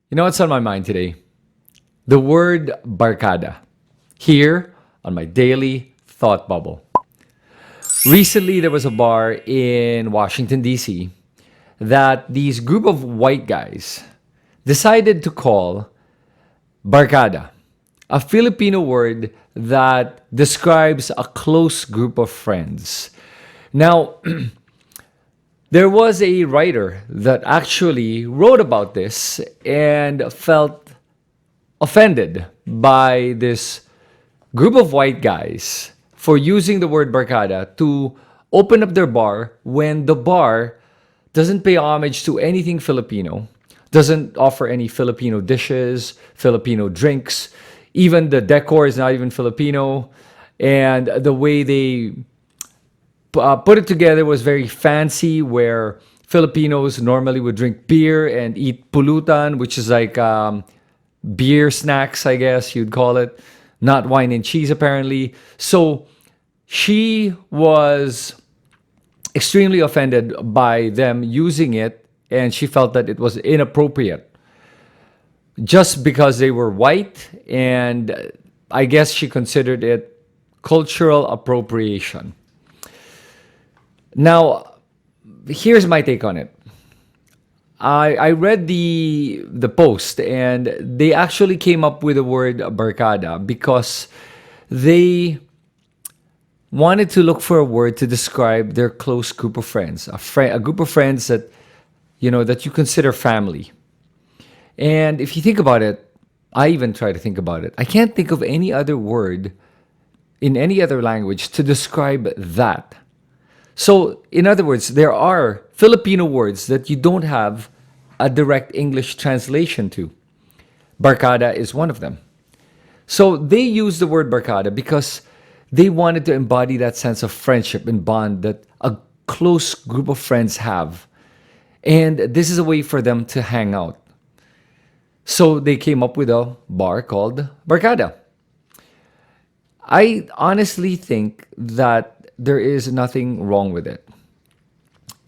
You know what's on my mind today? The word Barkada. Here on my daily thought bubble. Recently, there was a bar in Washington, D.C. that these group of white guys decided to call Barkada, a Filipino word that describes a close group of friends. Now, there was a writer that actually wrote about this and felt offended by this group of white guys for using the word barkada to open up their bar when the bar doesn't pay homage to anything Filipino, doesn't offer any Filipino dishes, Filipino drinks. Even the decor is not even Filipino. And the way they put it together was very fancy, where Filipinos normally would drink beer and eat pulutan, which is like beer snacks, I guess you'd call it, not wine and cheese, apparently. So she was extremely offended by them using it, and she felt that it was inappropriate just because they were white, and I guess she considered it cultural appropriation. Now, here's my take on it. I read the post, and they actually came up with the word barkada because they wanted to look for a word to describe their close group of friends, a group of friends that that you consider family. And if you think about it, I even try to think about it. I can't think of any other word in any other language to describe that. So, in other words, there are Filipino words that you don't have a direct English translation to. Barkada is one of them. So, they use the word barkada because they wanted to embody that sense of friendship and bond that a close group of friends have. And this is a way for them to hang out. So, they came up with a bar called Barkada. I honestly think that there is nothing wrong with it,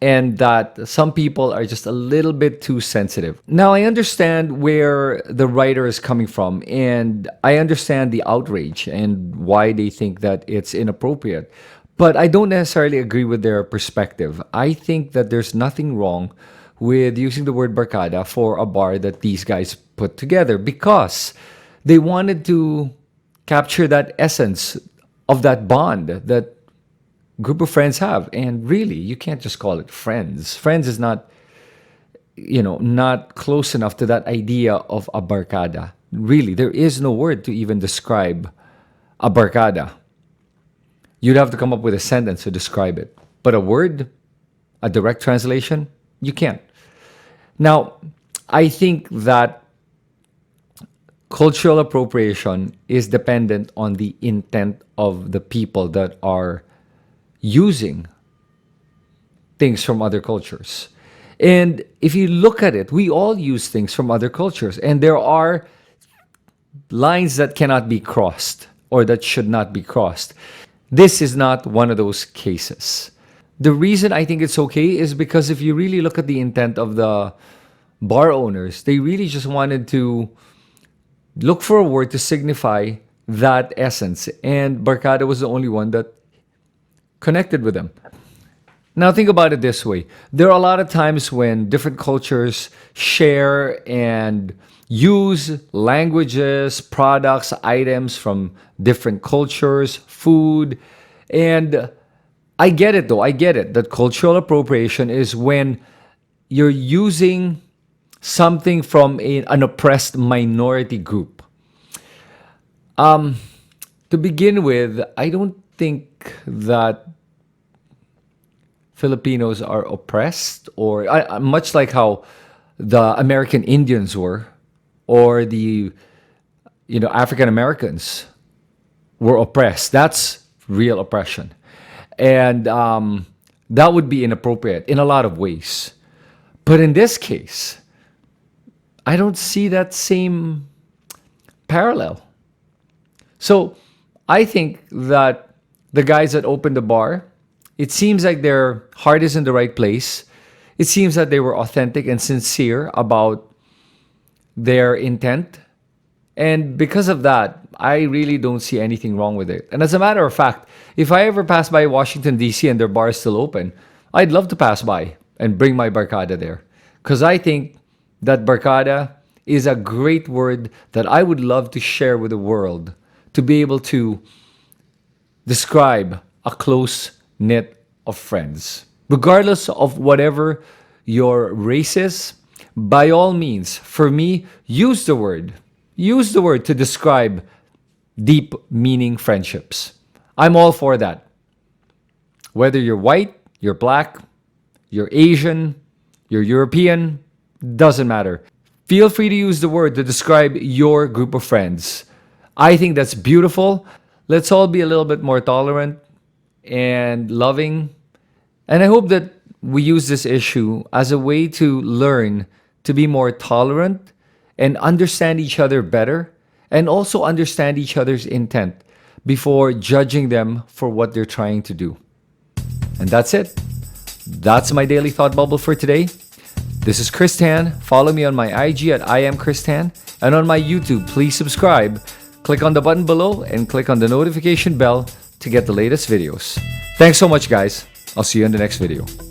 and that some people are just a little bit too sensitive. Now, I understand where the writer is coming from, and I understand the outrage and why they think that it's inappropriate. But I don't necessarily agree with their perspective. I think that there's nothing wrong with using the word barkada for a bar that these guys put together because they wanted to capture that essence of that bond that group of friends have. And really, you can't just call it friends. Friends is not, not close enough to that idea of a barkada. Really, there is no word to even describe a barkada. You'd have to come up with a sentence to describe it. But a word, a direct translation, you can't. Now, I think that cultural appropriation is dependent on the intent of the people that are using things from other cultures. And if you look at it, we all use things from other cultures, and there are lines that cannot be crossed or that should not be crossed. This is not one of those cases. The reason I think it's okay is because if you really look at the intent of the bar owners, they really just wanted to look for a word to signify that essence, and barkada was the only one that connected with them. Now, think about it this way. There are a lot of times when different cultures share and use languages, products, items from different cultures, food. And I get it though. I get it that cultural appropriation is when you're using something from an oppressed minority group. To begin with, I don't think that Filipinos are oppressed, or much like how the American Indians were, or the African Americans were oppressed. That's real oppression, and that would be inappropriate in a lot of ways. But in this case, I don't see that same parallel. So I think that the guys that opened the bar, it seems like their heart is in the right place. It seems that they were authentic and sincere about their intent. And because of that, I really don't see anything wrong with it. And as a matter of fact, if I ever pass by Washington, D.C. and their bar is still open, I'd love to pass by and bring my Barkada there. Because I think that Barkada is a great word that I would love to share with the world to be able to describe a close knit of friends. Regardless of whatever your race is, by all means, for me, use the word. Use the word to describe deep meaning friendships. I'm all for that. Whether you're white, you're black, you're Asian, you're European, doesn't matter. Feel free to use the word to describe your group of friends. I think that's beautiful. Let's all be a little bit more tolerant and loving. And I hope that we use this issue as a way to learn to be more tolerant and understand each other better, and also understand each other's intent before judging them for what they're trying to do. And that's it. That's my daily thought bubble for today. This is Chris Tan. Follow me on my IG at I am Chris Tan, and on my YouTube, please subscribe. Click on the button below and click on the notification bell to get the latest videos. Thanks so much, guys. I'll see you in the next video.